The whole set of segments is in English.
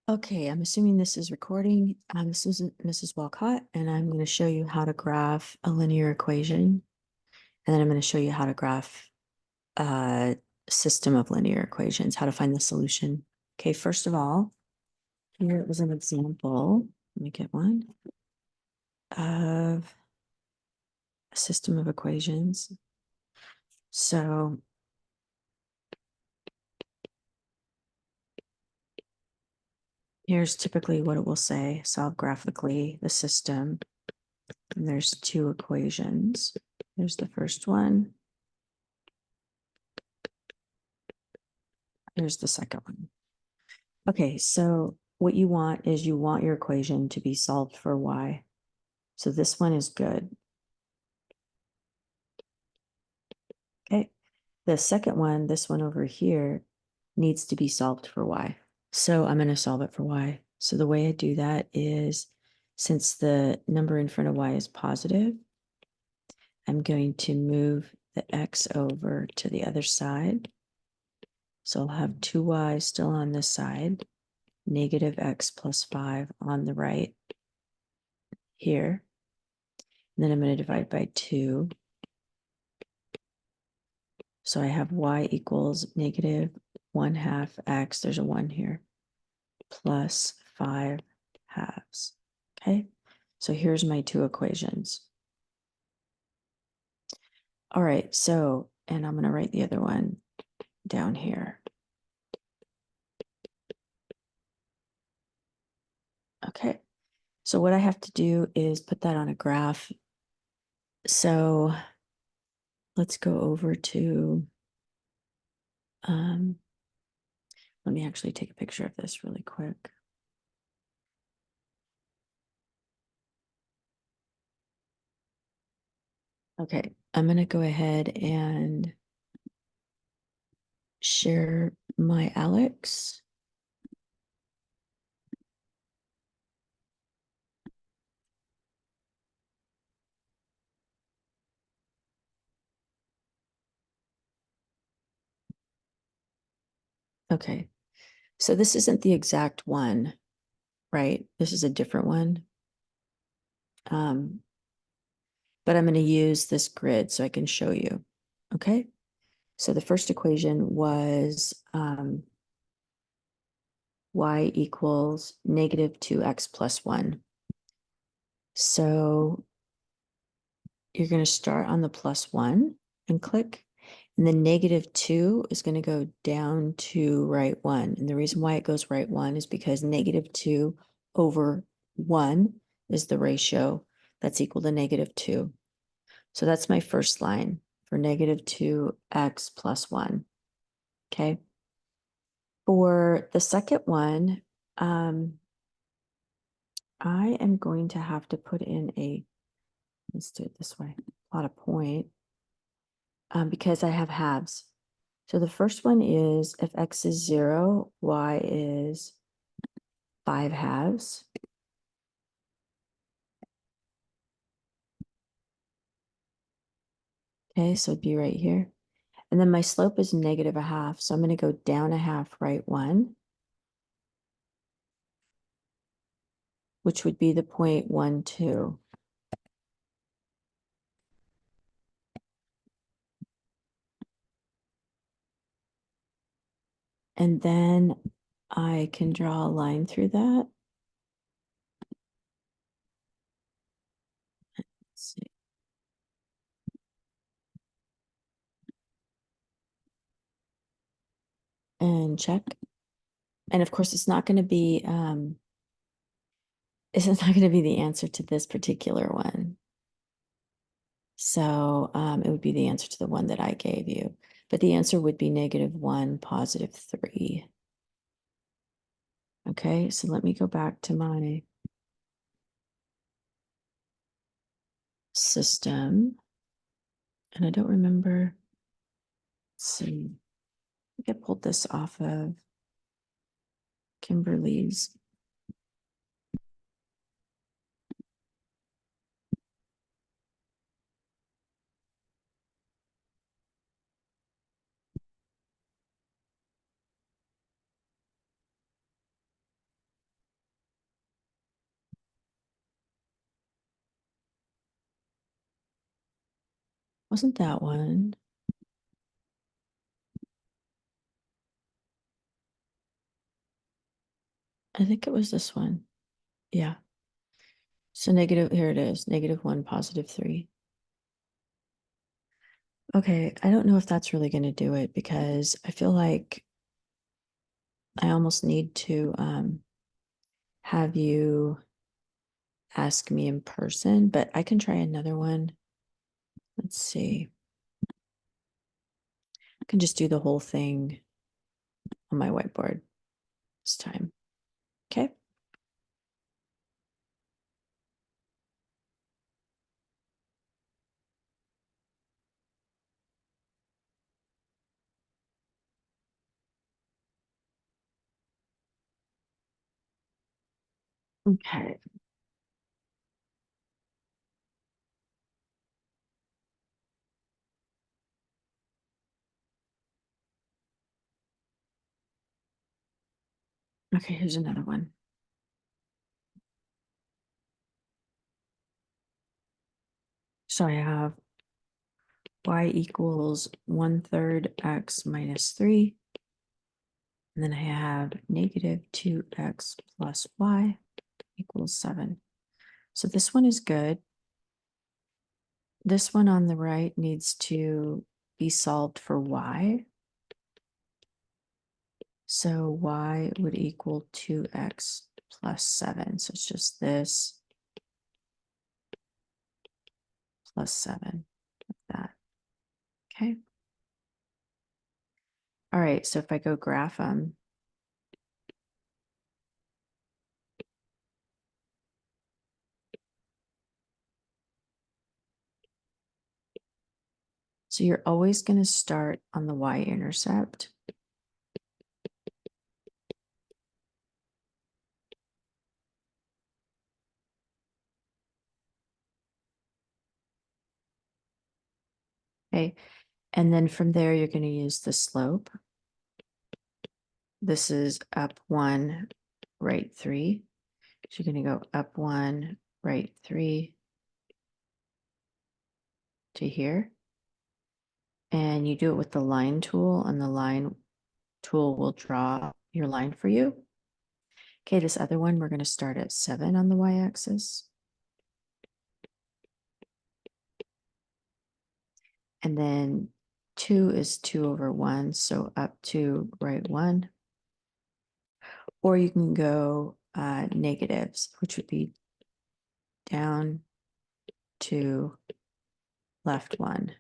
Okay, I'm assuming this is recording. This is Mrs. Walcott, and I'm going to show you how to graph a linear equation. And then I'm going to show you how to graph a system of linear equations, how to find the solution. Okay, first of all, here is an example. Let me get one of a system of equations. So here's typically what it will say, solve graphically the system. And there's two equations. There's the first one. There's the second one. Okay, so what you want is you want your equation to be solved for y. So this one is good. Okay, the second one, this one over here, needs to be solved for y. So I'm going to solve it for y. So the way I do that is, since the number in front of y is positive, I'm going to move the x over to the other side. So I'll have 2y still on this side, negative x plus 5 on the right here. And then I'm going to divide by 2. So I have y equals negative 1/2 x, there's a 1 here, plus 5 halves. Okay, so here's my two equations. All right, so, and I'm going to write the other one down here. Okay, so what I have to do is put that on a graph. So let's go over to, let me actually take a picture of this really quick. Okay, I'm going to go ahead and share my Aleks. Okay, so this isn't the exact one, right? This is a different one. But I'm going to use this grid so I can show you. Okay, so the first equation was y equals negative 2x plus 1. So you're going to start on the plus 1 and click. And then negative 2 is going to go down to right 1. And the reason why it goes right 1 is because negative 2 over 1 is the ratio that's equal to negative 2. So that's my first line for negative 2x plus 1. Okay. For the second one, I am going to have to put in let's do it this way, plot a point, because I have halves. So the first one is if x is 0, y is 5 halves. Okay, so it'd be right here. And then my slope is negative 1/2. So I'm going to go down 1/2, right 1, which would be the point 1, 2. And then I can draw a line through that. Let's see. And check. And of course, it's not going to be, this is not going to be the answer to this particular one. So it would be the answer to the one that I gave you. But the answer would be -1, +3. Okay, so let me go back to my system. And I don't remember. Let's see. I think I pulled this off of Kimberly's. Wasn't that one? I think it was this one. Yeah. So negative, here it is, -1, +3. Okay, I don't know if that's really going to do it because I feel like I almost need to have you ask me in person, but I can try another one. Let's see. I can just do the whole thing on my whiteboard this time. Okay. Okay. Okay, here's another one. So I have y equals 1/3 x minus 3. And then I have -2x plus y equals 7. So this one is good. This one on the right needs to be solved for y. So y would equal 2x plus 7. So it's just this plus 7, like that. Okay. All right, so if I go graph them, so you're always going to start on the y-intercept. Okay, and then from there, you're going to use the slope. This is up 1, right 3. So you're going to go up 1, right 3 to here. And you do it with the line tool, and the line tool will draw your line for you. Okay, this other one, we're going to start at 7 on the y-axis. And then 2 is 2/1, so up to right 1. Or you can go negatives, which would be down to left 1.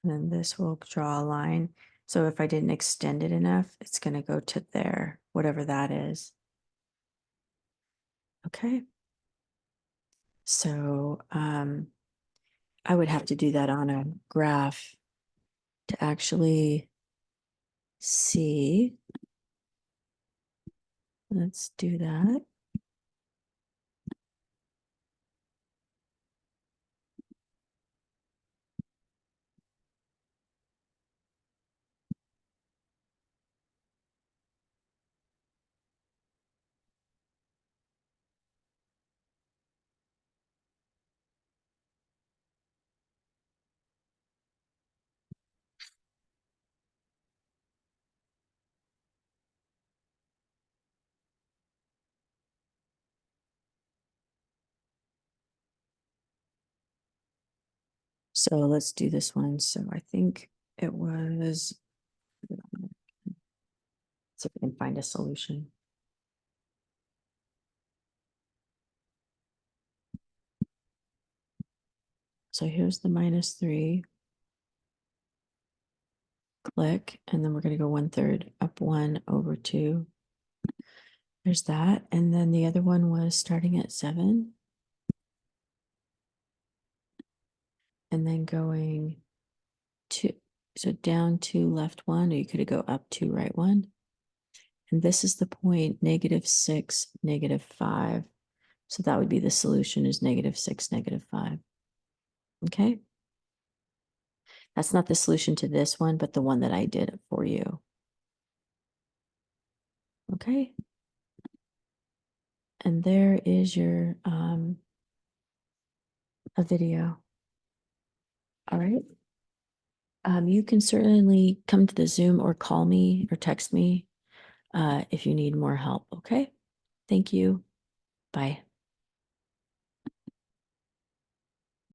And then this will draw a line. So if I didn't extend it enough, it's going to go to there, whatever that is. Okay. So I would have to do that on a graph to actually see. Let's do that. So let's do this one. So I think it was, see if we can find a solution. So here's the -3. Click, and then we're going to go 1/3 up 1 over 2. There's that. And then the other one was starting at 7. And then going to, so down 2 left 1, or you could go up 2 right 1. And this is the point, -6, -5. So that would be the solution is -6, -5. Okay. That's not the solution to this one, but the one that I did for you. Okay. And there is your a video. All right. You can certainly come to the Zoom or call me or text me if you need more help. Okay. Thank you. Bye.